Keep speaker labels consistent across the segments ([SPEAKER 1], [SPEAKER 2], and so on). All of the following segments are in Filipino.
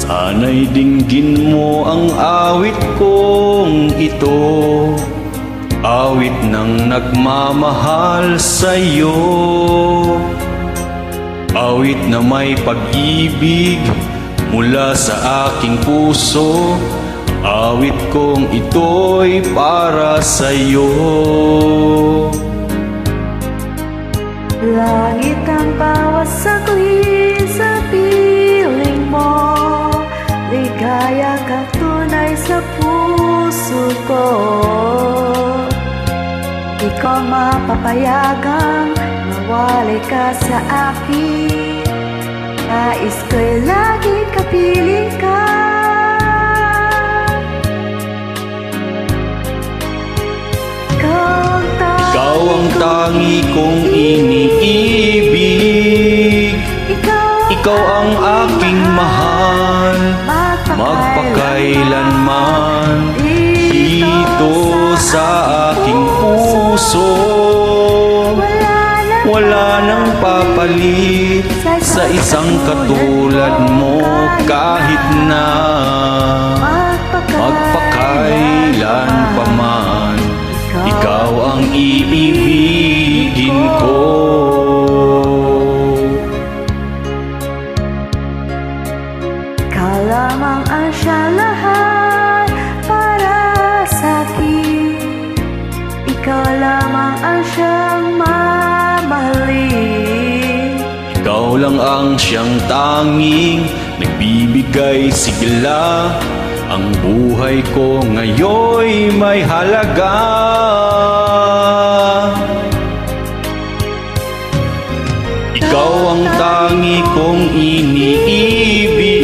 [SPEAKER 1] Sana'y dinggin mo ang awit kong ito, awit ng nagmamahal sa'yo, awit na may pag-ibig mula sa aking puso, awit kong ito'y para sa'yo.
[SPEAKER 2] Langit ang bawat saglit sa piling mo, ligaya kang tunay sa puso ko. Ikaw mapapayagang mawalay ka sa akin, nais ko'y lagi kapiling ka.
[SPEAKER 1] Ikaw ang tangi kong iniibig, ikaw ang aking mahal, magpakailanman dito sa aking puso. Wala nang papalit sa isang katulad mo, kahit na magpakailan pa man, ikaw ang iibigin ko.
[SPEAKER 2] Ikaw lamang ang siya lahat para sa'kin, ikaw lamang ang siyang mamahalin.
[SPEAKER 1] Ikaw lang ang siyang tanging nagbibigay sigla, ang buhay ko ngayon'y may halaga. Ikaw ang tangi kong iniibig,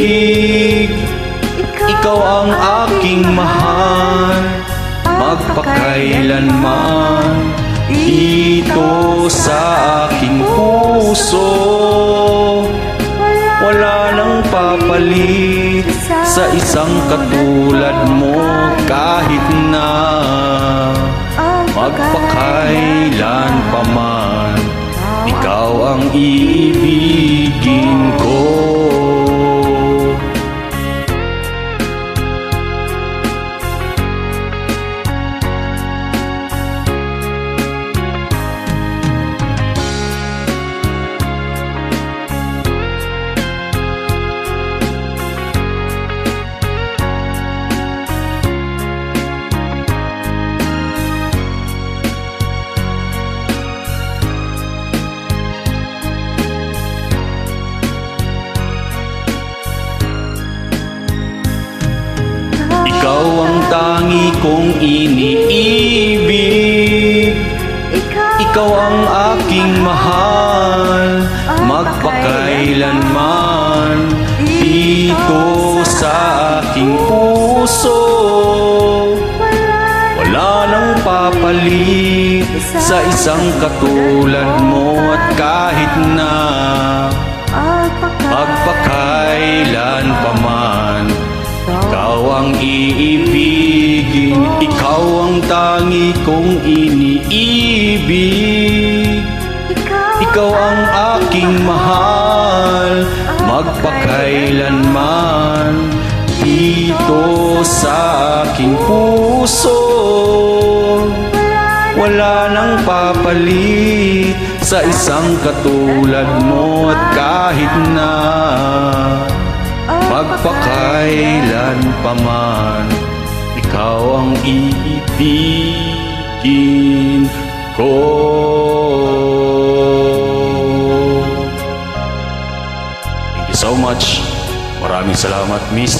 [SPEAKER 1] ikaw ang aking mahal, magpakailanman dito sa aking puso. Wala nang papalit sa isang katulad mo, kahit na magpakailan pa man, ikaw ang iibigin ko. Ikaw ang tangi kong iniibig, ikaw ang aking mahal, magpakailanman dito sa aking puso. Wala nang papalit sa isang katulad mo, at kahit na magpakailan pa man, ikaw ang iibigin, ikaw ang tangi kong iniibig, ikaw ang aking mahal, magpakailanman dito sa aking puso. Wala nang papalit sa isang katulad mo, at kahit na magpakailan pa man, ikaw ang iibigin ko. Thank you so much. Maraming salamat, Miss